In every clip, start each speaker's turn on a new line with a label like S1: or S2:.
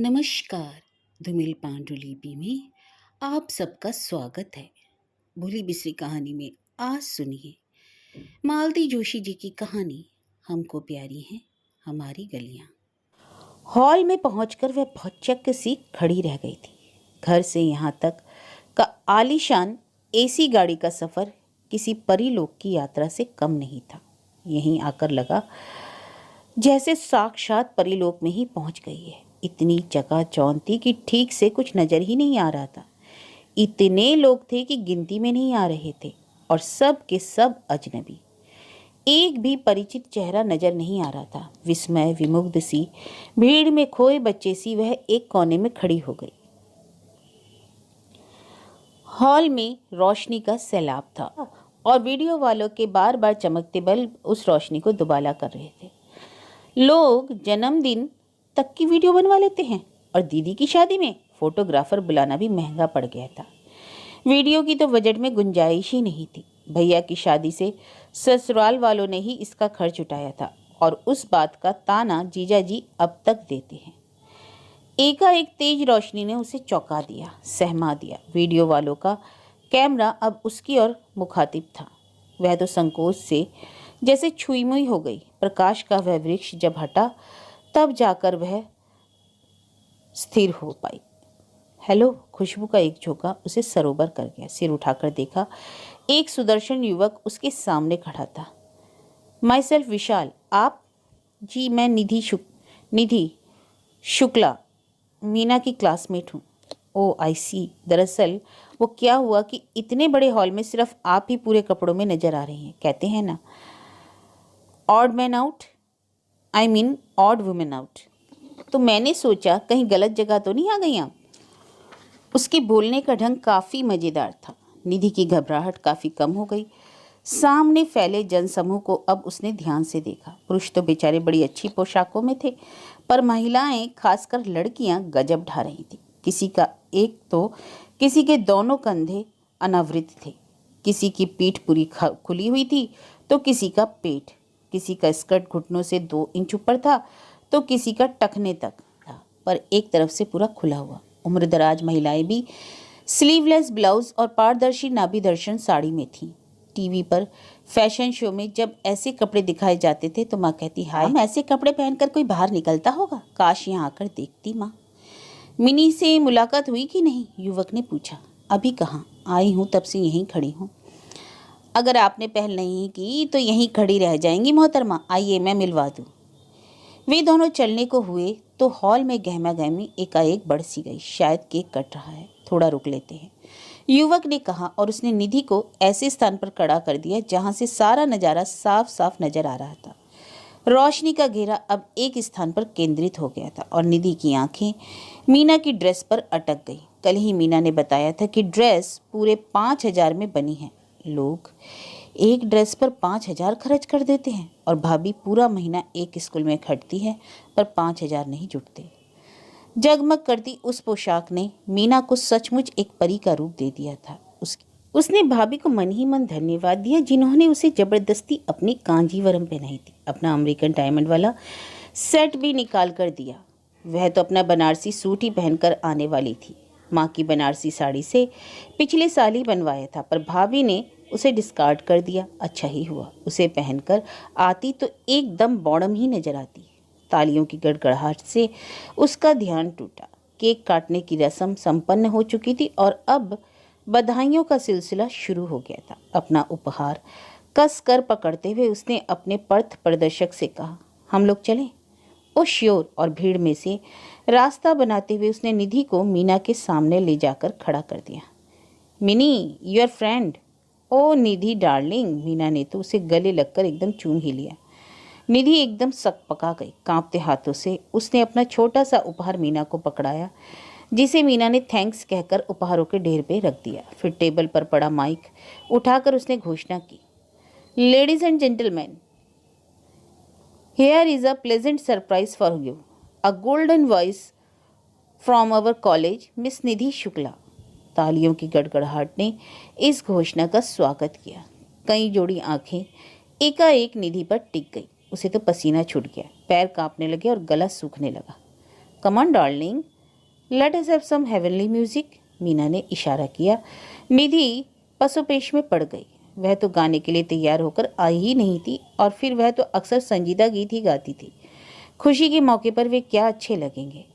S1: नमस्कार। धूमिल पांडुलिपि में आप सबका स्वागत है। भूली बिसरी कहानी में आज सुनिए मालती जोशी जी की कहानी हमको प्यारी हैं हमारी गलियां।
S2: हॉल में पहुंचकर वह भौचक्क सी खड़ी रह गई थी। घर से यहाँ तक का आलीशान एसी गाड़ी का सफ़र किसी परीलोक की यात्रा से कम नहीं था। यहीं आकर लगा जैसे साक्षात परीलोक में ही पहुंच गई है। इतनी चकाचौंध थी कि ठीक से कुछ नज़र ही नहीं आ रहा था। इतने लोग थे कि गिनती में नहीं आ रहे थे और सब के सब अजनबी। एक भी परिचित चेहरा नजर नहीं आ रहा था। विस्मय विमुग्ध सी, भीड़ में खोए बच्चे सी वह एक कोने में खड़ी हो गई। हॉल में रोशनी का सैलाब था और वीडियो वालों के बार बार चमकते बल्ब उस रोशनी को दुबाला कर रहे थे। लोग जन्मदिन तक की वीडियो बनवा लेते हैं और दीदी की शादी में फोटोग्राफर बुलाना भी महंगा पड़ गया था। वीडियो की तो बजट में गुंजाइश ही नहीं थी। भैया की शादी से ससुराल वालों ने ही इसका खर्च उठाया था और उस बात का ताना जीजा जी अब तक देते हैं। एकाएक तेज रोशनी ने उसे चौंका दिया, सहमा दिया। वीडियो वालों का कैमरा अब उसकी ओर मुखातिब था। वह तो संकोच से जैसे छुई मुई हो गई। प्रकाश का वह वृक्ष जब हटा तब जाकर वह स्थिर हो पाई। हेलो, खुशबू का एक झोंका उसे सरोबर कर गया। सिर उठाकर देखा, एक सुदर्शन युवक उसके सामने खड़ा था। माई सेल्फ विशाल। आप? जी मैं निधि शुक्ला, मीना की क्लासमेट हूँ। ओ आई सी। दरअसल वो क्या हुआ कि इतने बड़े हॉल में सिर्फ आप ही पूरे कपड़ों में नजर आ रही हैं। कहते हैं ना, odd man out, I mean odd women out. तो मैंने सोचा कहीं गलत जगह तो नहीं आ गई आप। उसके बोलने का ढंग काफ़ी मज़ेदार था। निधि की घबराहट काफ़ी कम हो गई। सामने फैले जनसमूह को अब उसने ध्यान से देखा। पुरुष तो बेचारे बड़ी अच्छी पोशाकों में थे, पर महिलाएं, खासकर लड़कियां, गजब ढा रही थी। किसी का एक तो किसी के दोनों कंधे अनावृत थे, किसी की पीठ पूरी खुली हुई थी तो किसी का पेट, किसी का स्कर्ट घुटनों से 2 इंच ऊपर था तो किसी का टखने तक था, पर एक तरफ से पूरा खुला हुआ। उम्रदराज महिलाएं भी स्लीवलेस ब्लाउज और पारदर्शी नाभि दर्शन साड़ी में थीं। टीवी पर फैशन शो में जब ऐसे कपड़े दिखाए जाते थे तो माँ कहती, हाय, हम ऐसे कपड़े पहनकर कोई बाहर निकलता होगा, काश यहाँ आकर देखती। माँ, मिनी से मुलाकात हुई कि नहीं? युवक ने पूछा। अभी कहाँ, आई हूँ तब से यहीं खड़ी हूँ। अगर आपने पहल नहीं की तो यहीं खड़ी रह जाएंगी मोहतरमा। आइए मैं मिलवा दूँ। वे दोनों चलने को हुए तो हॉल में गहमा गहमी एकाएक बढ़ सी गई। शायद केक कट रहा है, थोड़ा रुक लेते हैं, युवक ने कहा और उसने निधि को ऐसे स्थान पर खड़ा कर दिया जहां से सारा नज़ारा साफ साफ नजर आ रहा था। रोशनी का घेरा अब एक स्थान पर केंद्रित हो गया था और निधि की आंखें मीना की ड्रेस पर अटक गई। कल ही मीना ने बताया था कि ड्रेस पूरे 5,000 में बनी है। लोग एक ड्रेस पर 5,000 खर्च कर देते हैं और भाभी पूरा महीना एक स्कूल में खटती है पर 5,000 नहीं जुटते। जगमग करती उस पोशाक ने मीना को सचमुच एक परी का रूप दे दिया था। उसने भाभी को मन ही मन धन्यवाद दिया जिन्होंने उसे जबरदस्ती अपनी कांजीवरम पहनाई थी। अपना अमेरिकन डायमंड वाला सेट भी निकाल कर दिया। वह तो अपना बनारसी सूट ही पहनकर आने वाली थी। माँ की बनारसी साड़ी से पिछले साल ही बनवाया था, पर भाभी ने उसे डिस्कार्ड कर दिया। अच्छा ही हुआ, उसे पहनकर आती तो एकदम बॉडम ही नजर आती। तालियों की गड़गड़ाहट से उसका ध्यान टूटा। केक काटने की रस्म संपन्न हो चुकी थी और अब बधाइयों का सिलसिला शुरू हो गया था। अपना उपहार कस कर पकड़ते हुए उसने अपने पथ प्रदर्शक से कहा, हम लोग चलें? ओ श्योर। और भीड़ में से रास्ता बनाते हुए उसने निधि को मीना के सामने ले जाकर खड़ा कर दिया। Mini, your friend. Oh Nidhi darling. Meena ने तो उसे गले लगकर एकदम चूम ही लिया। निधि एकदम सकपका गई। कांपते हाथों से उसने अपना छोटा सा उपहार मीना को पकड़ाया, जिसे मीना ने थैंक्स कहकर उपहारों के ढेर पे रख दिया। फिर टेबल पर पड़ा माइक उठाकर उसने घोषणा की, ladies and gentleman, here is a pleasant surprise for you, a golden voice from our college, miss Nidhi Shukla. तालियों की गड़गड़ाहट ने इस घोषणा का स्वागत किया। कई जोड़ी आंखें एकाएक निधि पर टिक गई। उसे तो पसीना छूट गया, पैर कांपने लगे और गला सूखने लगा। Come on darling, let us have some heavenly music, Meena ने इशारा किया। निधि पसोपेश में पड़ गई। वह तो गाने के लिए तैयार होकर आई ही नहीं थी, और फिर वह तो अक्सर संजीदा गीत ही गाती थी। खुशी के मौके पर वे क्या अच्छे लगेंगे।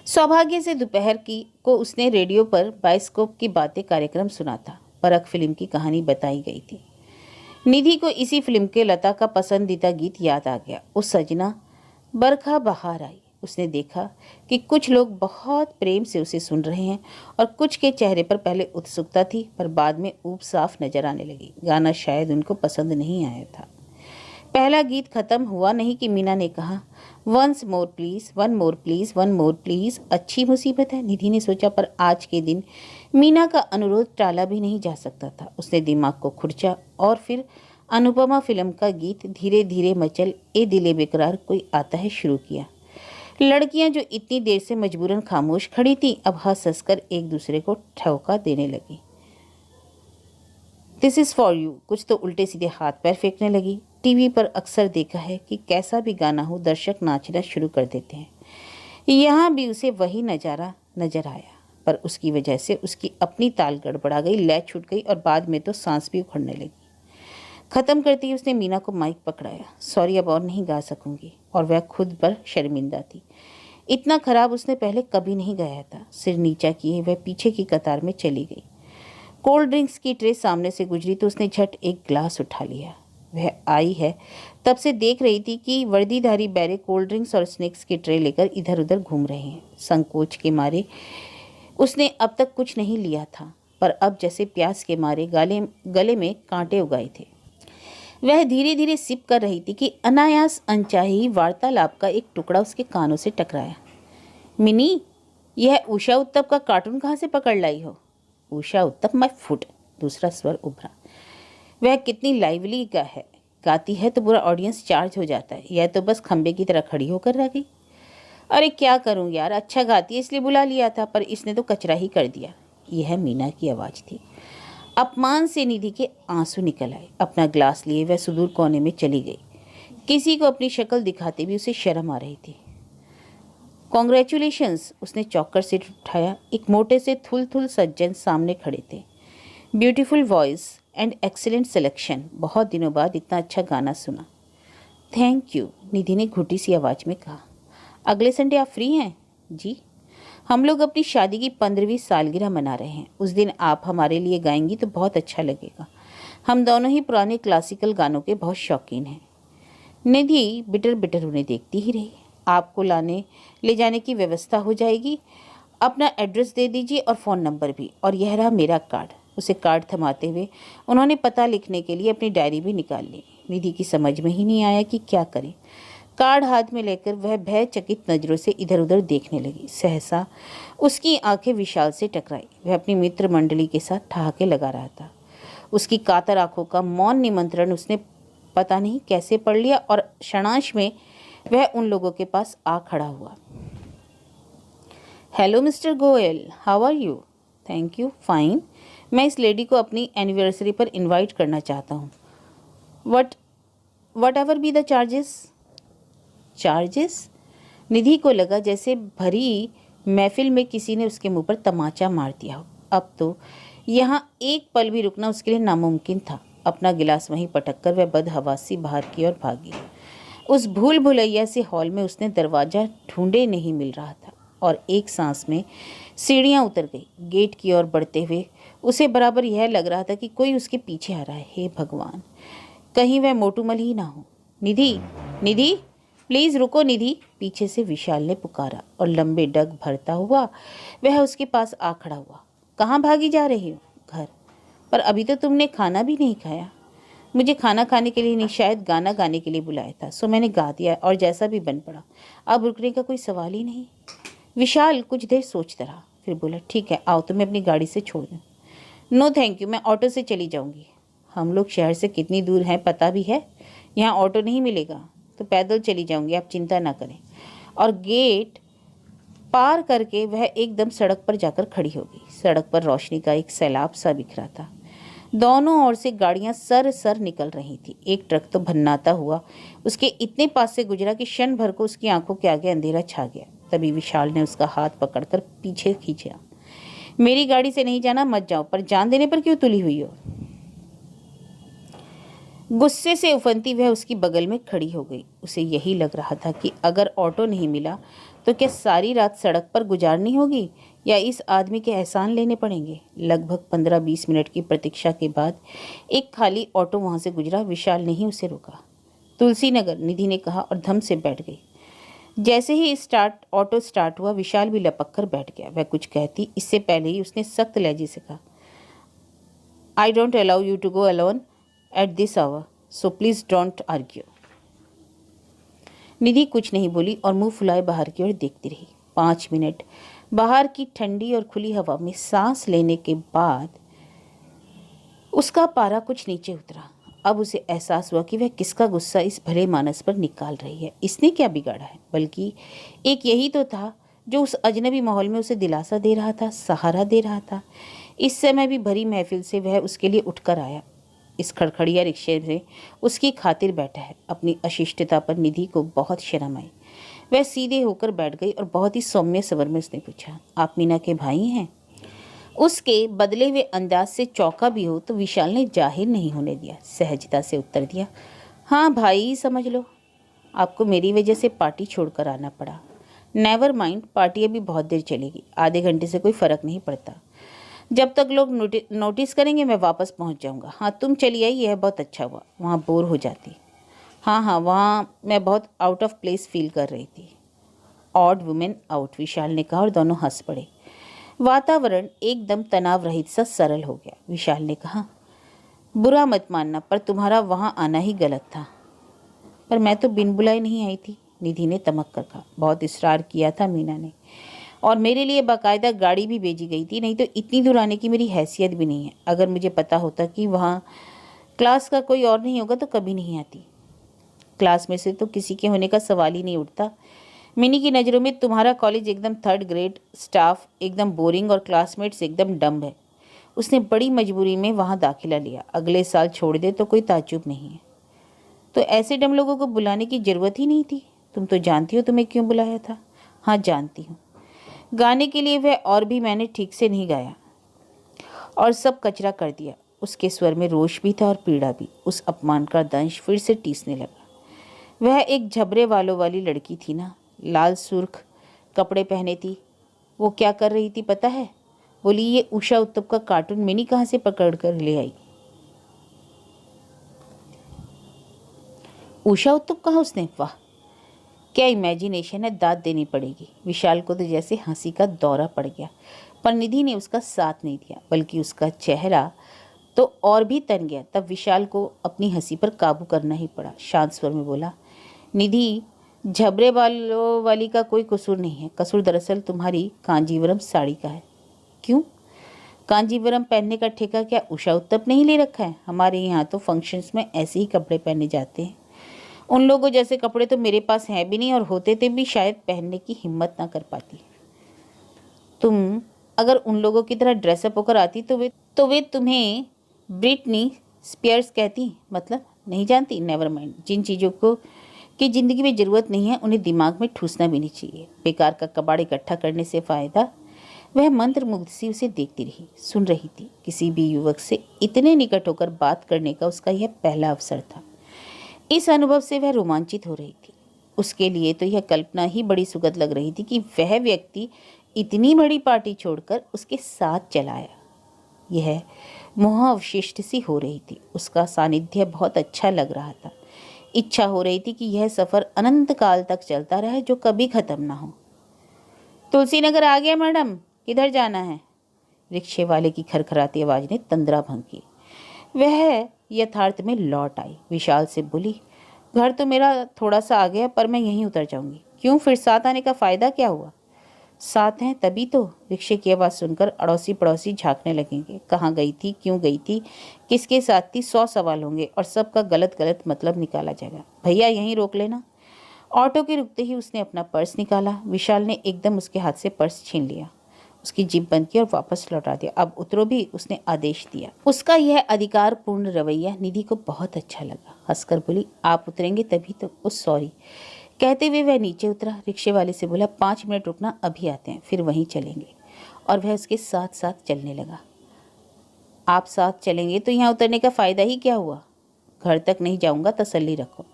S2: सौभाग्य से दोपहर को उसने रेडियो पर बायोस्कोप की बातें कार्यक्रम सुना था। परख फिल्म की कहानी बताई गई थी। निधि को इसी फिल्म के लता का पसंदीदा गीत याद आ गया, ओ सजना बरखा बहार आई। उसने देखा कि कुछ लोग बहुत प्रेम से उसे सुन रहे हैं, और कुछ के चेहरे पर पहले उत्सुकता थी, पर बाद में ऊब साफ नजर आने लगी। गाना शायद उनको पसंद नहीं आया था। पहला गीत खत्म हुआ नहीं कि मीना ने कहा, once more please, one more please, one more please. अच्छी मुसीबत है, निधि ने सोचा, पर आज के दिन मीना का अनुरोध टाला भी नहीं जा सकता था। उसने दिमाग को खुरचा और फिर अनुपमा फिल्म का गीत धीरे धीरे मचल ए दिले बेकरार कोई आता है शुरू किया। लड़कियां जो इतनी देर से मजबूरन खामोश खड़ी थीं, अब हंस हंसकर एक दूसरे को ठौका देने लगी। दिस इज फॉर यू, कुछ तो उल्टे सीधे हाथ पैर फेंकने लगी। टीवी पर अक्सर देखा है कि कैसा भी गाना हो दर्शक नाचना शुरू कर देते हैं। यहाँ भी उसे वही नज़ारा नजर आया, पर उसकी वजह से उसकी अपनी ताल गड़बड़ा गई, लय छूट गई और बाद में तो सांस भी उखड़ने लगी। खत्म करते ही उसने मीना को माइक पकड़ाया। सॉरी, अब और नहीं गा सकूंगी। और वह खुद पर शर्मिंदा थी। इतना खराब उसने पहले कभी नहीं गाया था। सिर नीचा किए वह पीछे की कतार में चली गई। कोल्ड ड्रिंक्स की ट्रे सामने से गुजरी तो उसने झट एक ग्लास उठा लिया। वह आई है तब से देख रही थी कि वर्दीधारी बैरे कोल्ड ड्रिंक्स और स्नैक्स की ट्रे लेकर इधर उधर घूम रहे हैं। संकोच के मारे उसने अब तक कुछ नहीं लिया था, पर अब जैसे प्यास के मारे गले में कांटे उगाए थे। वह धीरे धीरे सिप कर रही थी कि अनायास अनचाही वार्तालाप का एक टुकड़ा उसके कानों से टकराया। मिनी, यह उषा उत्तप का कार्टून कहाँ से पकड़ लाई हो? उषा उत्तप माय फुट, दूसरा स्वर उभरा। वह कितनी लाइवली है, गाती है तो पूरा ऑडियंस चार्ज हो जाता है। यह तो बस खंबे की तरह खड़ी होकर रह गई। अरे क्या करूं यार, अच्छा गाती है इसलिए बुला लिया था, पर इसने तो कचरा ही कर दिया। यह मीना की आवाज़ थी। अपमान से निधि के आंसू निकल आए। अपना ग्लास लिए वह सुदूर कोने में चली गई। किसी को अपनी शक्ल दिखाते भी उसे शर्म आ रही थी। कॉन्ग्रेचुलेशंस, उसने चौंककर सिर उठाया। एक मोटे से थुल सज्जन सामने खड़े थे। Beautiful voice and excellent selection, बहुत दिनों बाद इतना अच्छा गाना सुना। थैंक यू, निधि ने घुटी सी आवाज़ में कहा। अगले संडे आप फ्री हैं? जी, हम लोग अपनी शादी की 15वीं सालगिरह मना रहे हैं। उस दिन आप हमारे लिए गाएंगी तो बहुत अच्छा लगेगा। हम दोनों ही पुराने क्लासिकल गानों के बहुत शौकीन हैं। निधि बिटर बिटर उन्हें देखती ही रही। आपको ले जाने की व्यवस्था हो जाएगी। अपना एड्रेस दे दीजिए और फ़ोन नंबर भी, और यह रहा मेरा कार्ड। उसे कार्ड थमाते हुए उन्होंने पता लिखने के लिए अपनी डायरी भी निकाल ली। निधि की समझ में ही नहीं आया कि क्या करे। कार्ड हाथ में लेकर वह भयचकित नज़रों से इधर उधर देखने लगी। सहसा उसकी आंखें विशाल से टकराई। वह अपनी मित्र मंडली के साथ ठहाके लगा रहा था। उसकी कातर आंखों का मौन निमंत्रण उसने पता नहीं कैसे पढ़ लिया, और क्षणांश में वह उन लोगों के पास आ खड़ा हुआ। Hello mister Goyal, how are you? Thank you, fine. मैं इस लेडी को अपनी एनिवर्सरी पर इनवाइट करना चाहता हूँ। Whatever be the charges? Nidhi को लगा जैसे भरी महफिल में किसी ने उसके मुंह पर तमाचा मार दिया हो। अब तो यहाँ एक पल भी रुकना उसके लिए नामुमकिन था। अपना गिलास वहीं पटक कर वह बदहवासी बाहर की ओर भागी। उस भूल भुलैया से हॉल में उसने दरवाज़ा ढूंढे नहीं मिल रहा था, और एक सांस में सीढ़ियाँ उतर गई। गेट की ओर बढ़ते हुए उसे बराबर यह लग रहा था कि कोई उसके पीछे आ रहा है। हे भगवान, कहीं वह मोटूमल ही ना हो। निधि, निधि, प्लीज़ रुको निधि, पीछे से विशाल ने पुकारा, और लंबे डग भरता हुआ वह उसके पास आ खड़ा हुआ। कहाँ भागी जा रही हो? घर। पर अभी तो तुमने खाना भी नहीं खाया। मुझे खाना खाने के लिए नहीं, शायद गाना गाने के लिए बुलाया था, सो मैंने गा दिया, और जैसा भी बन पड़ा। अब रुकने का कोई सवाल ही नहीं। विशाल कुछ देर सोचता रहा, फिर बोला, ठीक है, आओ तुम्हें अपनी गाड़ी से छोड़ दूँ। नो थैंक यू, मैं ऑटो से चली जाऊँगी। हम लोग शहर से कितनी दूर हैं पता भी है? यहाँ ऑटो नहीं मिलेगा, तो पैदल चली जाऊँगी, आप चिंता ना करें। और गेट पार करके वह एकदम सड़क पर जाकर खड़ी हो गई। सड़क पर रोशनी का एक सैलाब सा बिखरा था। दोनों ओर से गाड़ियां सर निकल रही थी। एक ट्रक तो भन्नाता हुआ उसके इतने पास से गुजरा कि क्षण भर को उसकी आंखों के आगे अंधेरा छा गया। तभी विशाल ने उसका हाथ पकड़कर पीछे खींचा। मेरी गाड़ी से नहीं जाना, मत जाओ, पर जान देने पर क्यों तुली हुई हो? गुस्से से उफनती वह उसकी बगल में खड़ी हो गई। उसे यही लग रहा था कि अगर ऑटो नहीं मिला तो क्या सारी रात सड़क पर गुजारनी होगी या इस आदमी के एहसान लेने पड़ेंगे। लगभग 15-20 मिनट की प्रतीक्षा के बाद एक खाली ऑटो वहां से गुजरा। विशाल ने ही उसे रोका। तुलसी नगर, निधि ने कहा और धम से बैठ गई। जैसे ही ऑटो स्टार्ट हुआ, विशाल भी लपक कर बैठ गया। वह कुछ कहती इससे पहले ही उसने सख्त लहजे से कहा, I don't allow you to go alone at this hour, so please don't argue. Nidhi कुछ नहीं बोली और मुंह फुलाए बाहर की ओर देखती रही। 5 मिनट बाहर की ठंडी और खुली हवा में सांस लेने के बाद उसका पारा कुछ नीचे उतरा। अब उसे एहसास हुआ कि वह किसका गुस्सा इस भले मानस पर निकाल रही है। इसने क्या बिगाड़ा है? बल्कि एक यही तो था जो उस अजनबी माहौल में उसे दिलासा दे रहा था, सहारा दे रहा था। इस समय भी भरी महफिल से वह उसके लिए उठकर आया। इस खड़खड़िया रिक्शे में उसकी खातिर बैठा है। अपनी अशिष्टता पर निधि को बहुत शर्म आई। वह सीधे होकर बैठ गई और बहुत ही सौम्य स्वर में उसने पूछा, आप मीना के भाई हैं? उसके बदले हुए अंदाज से चौंका भी हो तो विशाल ने जाहिर नहीं होने दिया, सहजता से उत्तर दिया, हाँ भाई समझ लो। आपको मेरी वजह से पार्टी छोड़कर आना पड़ा। नेवर माइंड, पार्टी अभी बहुत देर चलेगी, आधे घंटे से कोई फ़र्क नहीं पड़ता। जब तक लोग नोटिस करेंगे मैं वापस पहुंच जाऊंगा। हाँ तुम चली आई, यह बहुत अच्छा हुआ, वहाँ बोर हो जाती। हाँ वहाँ मैं बहुत आउट ऑफ प्लेस फील कर रही थी। ऑड वुमेन आउट, विशाल ने कहा और दोनों हंस पड़े। वातावरण एकदम तनाव रहित सा सरल हो गया। विशाल ने कहा, बुरा मत मानना, पर तुम्हारा वहाँ आना ही गलत था। पर मैं तो बिन बुलाए नहीं आई थी, निधि ने तमक कर कहा। बहुत इसरार किया था मीना ने, और मेरे लिए बाकायदा गाड़ी भी भेजी गई थी, नहीं तो इतनी दूर आने की मेरी हैसियत भी नहीं है। अगर मुझे पता होता कि वहाँ क्लास का कोई और नहीं होगा तो कभी नहीं आती। क्लास में से तो किसी के होने का सवाल ही नहीं उठता। मिनी की नज़रों में तुम्हारा कॉलेज एकदम 3rd ग्रेड, स्टाफ एकदम बोरिंग और क्लासमेट्स एकदम डम्ब है। उसने बड़ी मजबूरी में वहाँ दाखिला लिया। अगले साल छोड़ दे तो कोई ताज्जुब नहीं है। तो ऐसे डम लोगों को बुलाने की ज़रूरत ही नहीं थी। तुम तो जानती हो तुम्हें क्यों बुलाया था। हाँ जानती हूँ। गाने के लिए वह और भी मैंने ठीक से नहीं गाया और सब कचरा कर दिया। उसके स्वर में रोष भी था और पीड़ा भी। उस अपमान का दंश फिर से टीसने लगा। वह एक झबरे वालों वाली लड़की थी ना, लाल सुर्ख कपड़े पहने थी। वो क्या कर रही थी पता है? बोली, ये उषा उत्तप का कार्टून मिनी कहाँ से पकड़ कर ले आई। उषा उत्तप कहा उसने? वाह क्या इमेजिनेशन है, दाद देनी पड़ेगी। विशाल को तो जैसे हंसी का दौरा पड़ गया, पर निधि ने उसका साथ नहीं दिया, बल्कि उसका चेहरा तो और भी तन गया। तब विशाल को अपनी हंसी पर काबू करना ही पड़ा। शांत स्वर में बोला, निधि झबरे वालों वाली का कोई कसूर नहीं है। कसूर दरअसल तुम्हारी कांजीवरम साड़ी का है। क्यों? कांजीवरम पहनने का ठेका क्या उषा उत्तप नहीं ले रखा है? हमारे यहाँ तो फंक्शंस में ऐसे ही कपड़े पहने जाते हैं। उन लोगों जैसे कपड़े तो मेरे पास हैं भी नहीं, और होते थे भी शायद पहनने की हिम्मत ना कर पाती। तुम अगर उन लोगों की तरह ड्रेसअप होकर आती तो वे तुम्हें ब्रिटनी स्पियर्स कहती। मतलब नहीं जानती? Never mind. जिन चीज़ों को की ज़िंदगी में ज़रूरत नहीं है उन्हें दिमाग में ठूसना भी नहीं चाहिए। बेकार का कबाड़ इकट्ठा करने से फ़ायदा। वह मंत्रमुग्ध सी उसे देखती रही, सुन रही थी। किसी भी युवक से इतने निकट होकर बात करने का उसका यह पहला अवसर था। इस अनुभव से वह रोमांचित हो रही थी। उसके लिए तो यह कल्पना ही बड़ी सुखद लग रही थी कि वह व्यक्ति इतनी बड़ी पार्टी छोड़कर उसके साथ चला आया। यह मोह अवशिष्ट सी हो रही थी। उसका सानिध्य बहुत अच्छा लग रहा था। इच्छा हो रही थी कि यह सफ़र अनंत काल तक चलता रहे, जो कभी ख़त्म ना हो। तुलसी नगर आ गया मैडम, किधर जाना है? रिक्शे वाले की खरखराती आवाज़ ने तंद्रा भंग की। वह यथार्थ में लौट आई। विशाल से बोली, घर तो मेरा थोड़ा सा आ गया, पर मैं यहीं उतर जाऊंगी। क्यों? फिर साथ आने का फ़ायदा क्या हुआ? साथ हैं तभी तो। रिक्शे की आवाज़ सुनकर अड़ोसी पड़ोसी झांकने लगेंगे। कहाँ गई थी, क्यों गई थी, किसके साथ थी, 100 सवाल होंगे और सबका गलत गलत मतलब निकाला जाएगा। भैया यहीं रोक लेना। ऑटो के रुकते ही उसने अपना पर्स निकाला। विशाल ने एकदम उसके हाथ से पर्स छीन लिया, उसकी जिप बंद की और वापस लौटा दिया। अब उतरो भी, उसने आदेश दिया। उसका यह अधिकारपूर्ण रवैया निधि को बहुत अच्छा लगा। हंसकर बोली, आप उतरेंगे तभी तो। सॉरी, कहते हुए वह नीचे उतरा। रिक्शे वाले से बोला, 5 मिनट रुकना, अभी आते हैं, फिर वहीं चलेंगे। और वह उसके साथ साथ चलने लगा। आप साथ चलेंगे तो यहाँ उतरने का फ़ायदा ही क्या हुआ? घर तक नहीं जाऊँगा, तसल्ली रखो।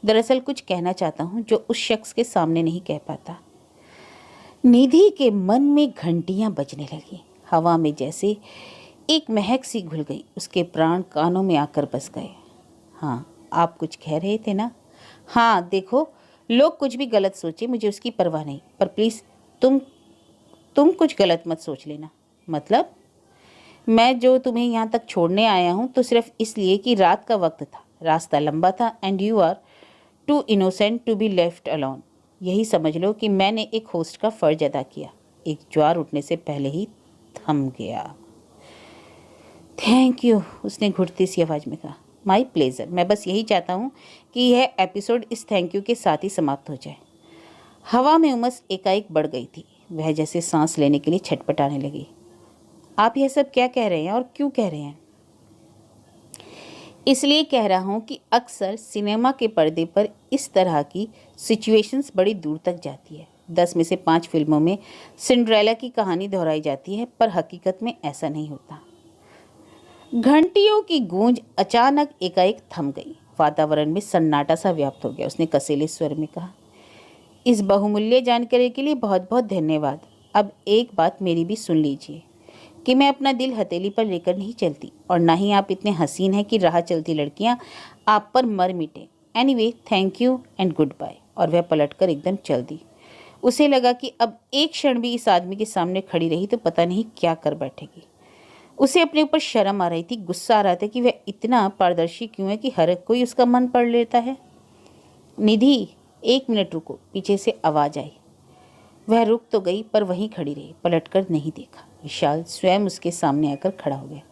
S2: दरअसल कुछ कहना चाहता हूँ जो उस शख्स के सामने नहीं कह पाता। निधि के मन में घंटियाँ बजने लगी। हवा में जैसे एक महक सी घुल गई। उसके प्राण कानों में आकर बस गए। हाँ, आप कुछ कह रहे थे ना? हाँ, देखो, लोग कुछ भी गलत सोचे, मुझे उसकी परवाह नहीं, पर प्लीज़ तुम कुछ गलत मत सोच लेना। मतलब? मैं जो तुम्हें यहाँ तक छोड़ने आया हूँ तो सिर्फ इसलिए कि रात का वक्त था, रास्ता लंबा था, and you are too innocent to be left alone. यही समझ लो कि मैंने एक होस्ट का फ़र्ज अदा किया। एक ज्वार उठने से पहले ही थम गया। थैंक यू, उसने घुटती सी आवाज़ में कहा। My pleasure. मैं बस यही चाहता हूँ कि यह एपिसोड इस थैंक यू के साथ ही समाप्त हो जाए। हवा में उमस एकाएक बढ़ गई थी। वह जैसे सांस लेने के लिए छटपटाने लगी। आप यह सब क्या कह रहे हैं और क्यों कह रहे हैं? इसलिए कह रहा हूँ कि अक्सर सिनेमा के पर्दे पर इस तरह की सिचुएशंस बड़ी दूर तक जाती है। 10 में से 5 फिल्मों में सिंड्रेला की कहानी दोहराई जाती है, पर हकीकत में ऐसा नहीं होता। घंटियों की गूंज अचानक एकाएक थम गई। वातावरण में सन्नाटा सा व्याप्त हो गया। उसने कसीले स्वर में कहा, इस बहुमूल्य जानकारी के लिए बहुत बहुत धन्यवाद। अब एक बात मेरी भी सुन लीजिए कि मैं अपना दिल हथेली पर लेकर नहीं चलती, और ना ही आप इतने हसीन हैं कि राह चलती लड़कियां आप पर मर मिटे। Anyway, thank you and goodbye. और वह पलटकर एकदम चल दी। उसे लगा कि अब एक क्षण भी इस आदमी के सामने खड़ी रही तो पता नहीं क्या कर बैठेगी। उसे अपने ऊपर शर्म आ रही थी, गुस्सा आ रहा था कि वह इतना पारदर्शी क्यों है कि हर कोई उसका मन पढ़ लेता है। निधि, 1 मिनट रुको, पीछे से आवाज़ आई। वह रुक तो गई, पर वहीं खड़ी रही, पलटकर नहीं देखा। विशाल स्वयं उसके सामने आकर खड़ा हो गया।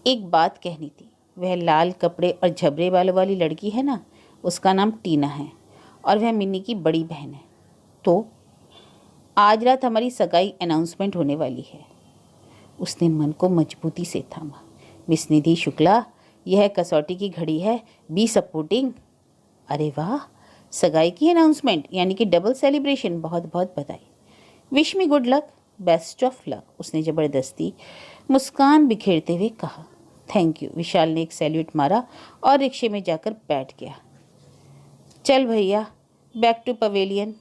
S2: एक बात कहनी थी। वह लाल कपड़े और झबरे बालों वाली लड़की है ना, उसका नाम टीना है, और वह मिन्नी की बड़ी बहन है। तो आज रात हमारी सगाई अनाउंसमेंट होने वाली है। उसने मन को मजबूती से थामा। मिस निधि शुक्ला, यह कसौटी की घड़ी है, बी सपोर्टिंग। अरे वाह, सगाई की अनाउंसमेंट, यानी कि डबल सेलिब्रेशन। बहुत बहुत बधाई। Wish me good luck, best of luck, उसने ज़बरदस्ती मुस्कान बिखेरते हुए कहा। Thank you. विशाल ने एक सैल्यूट मारा और रिक्शे में जाकर बैठ गया। चल भैया, बैक टू पवेलियन।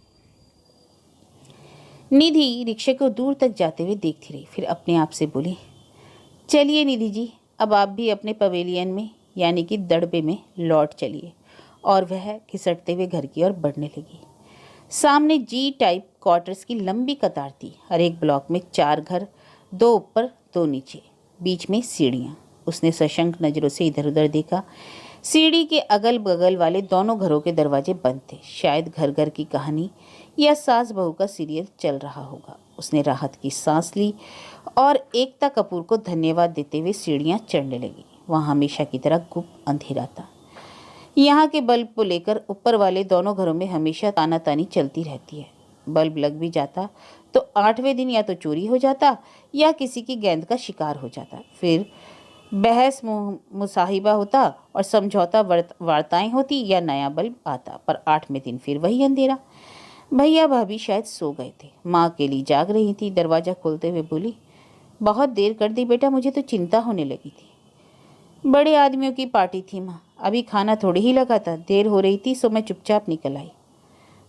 S2: निधि रिक्शे को दूर तक जाते हुए देखती रही, फिर अपने आप से बोली, चलिए निधि जी, अब आप भी अपने पवेलियन में, यानी कि दड़बे में लौट चलिए। और वह घिसटते हुए घर की ओर बढ़ने लगी। सामने जी टाइप क्वार्टर्स की लंबी कतार थी। हर एक ब्लॉक में 4 घर, 2 ऊपर 2 नीचे, बीच में सीढ़ियाँ। उसने सशंक नज़रों से इधर उधर देखा। सीढ़ी के अगल बगल वाले दोनों घरों के दरवाजे बंद थे। शायद घर घर की कहानी या सास बहू का सीरियल चल रहा होगा। उसने राहत की सांस ली और एकता कपूर को धन्यवाद देते हुए सीढ़ियाँ चढ़ने लगी। वहाँ हमेशा की तरह गुप्त अंधेरा था। यहाँ के बल्ब को लेकर ऊपर वाले दोनों घरों में हमेशा तानातानी चलती रहती है। बल्ब लग भी जाता तो 8वें दिन या तो चोरी हो जाता या किसी की गेंद का शिकार हो जाता। फिर बहस मुसाहिबा होता और समझौता वार्ताएं होती या नया बल्ब आता, पर 8वें दिन फिर वही अंधेरा। भैया भाभी शायद सो गए थे। माँ अकेली जाग रही थी। दरवाज़ा खोलते हुए बोली, बहुत देर कर दी बेटा, मुझे तो चिंता होने लगी थी। बड़े आदमियों की पार्टी थी माँ, अभी खाना थोड़ी ही लगा था, देर हो रही थी सो मैं चुपचाप निकल आई।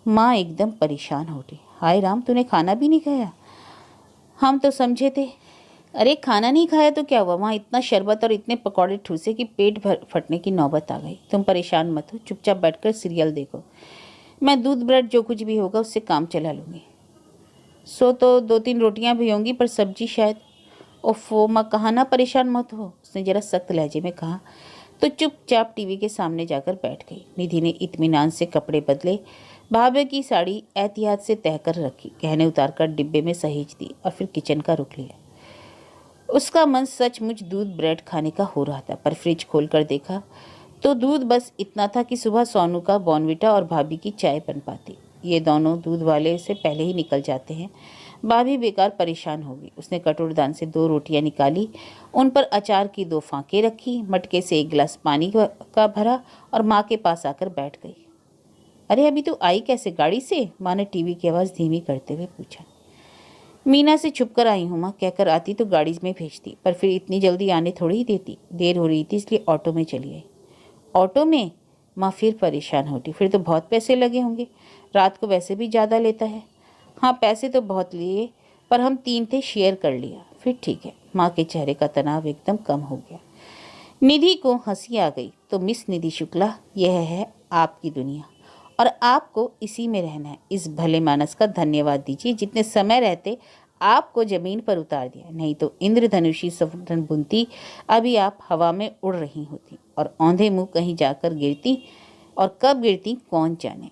S2: माँ एकदम परेशान हो गई। हाय राम, तूने खाना भी नहीं खाया? हम तो समझे थे। अरे खाना नहीं खाया तो क्या हुआ, वहाँ इतना शरबत और इतने पकौड़े ठूसे कि पेट फटने की नौबत आ गई। तुम परेशान मत हो, चुपचाप बैठकर सीरियल देखो। मैं दूध ब्रेड जो कुछ भी होगा उससे काम चला लूँगी। सो तो 2-3 रोटियाँ भी होंगी, पर सब्जी शायद। ओफो माँ, कहा ना परेशान मत हो, उसने जरा सख्त लहजे में कहा, तो चुपचाप टीवी के सामने जाकर बैठ गई। निधि ने इत्मीनान से कपड़े बदले, भाभे की साड़ी एहतियात से तह कर रखी, गहने उतारकर डिब्बे में सहेज दी और फिर किचन का रुख लिया। उसका मन सचमुच दूध ब्रेड खाने का हो रहा था, पर फ्रिज खोलकर देखा तो दूध बस इतना था कि सुबह सोनू का बॉर्नविटा और भाभी की चाय बन पाती। ये दोनों दूध वाले से पहले ही निकल जाते हैं। भाभी बेकार परेशान हो गई। उसने कटोरदान से 2 रोटियां निकाली, उन पर अचार की 2 फांके रखी, मटके से 1 गिलास पानी का भरा और माँ के पास आकर बैठ गई। अरे अभी तू आई कैसे, गाड़ी से? माँ ने टीवी की आवाज़ धीमी करते हुए पूछा। मीना से छुप कर आई हूँ माँ, कहकर आती तो गाड़ी में भेजती, पर फिर इतनी जल्दी आने थोड़ी ही देती। देर हो रही थी इसलिए ऑटो में चली आई। ऑटो में? माँ फिर परेशान होती। फिर तो बहुत पैसे लगे होंगे, रात को वैसे भी ज़्यादा लेता है। हाँ पैसे तो बहुत लिए, पर हम 3 थे, शेयर कर लिया, फिर ठीक है। माँ के चेहरे का तनाव एकदम कम हो गया। निधि को हंसी आ गई। तो मिस निधि शुक्ला, यह है आपकी दुनिया और आपको इसी में रहना है। इस भले मानस का धन्यवाद दीजिए जितने समय रहते आपको जमीन पर उतार दिया, नहीं तो इंद्रधनुषी सपन बुनती अभी आप हवा में उड़ रही होती और औंधे मुंह कहीं जाकर गिरती, और कब गिरती कौन जाने।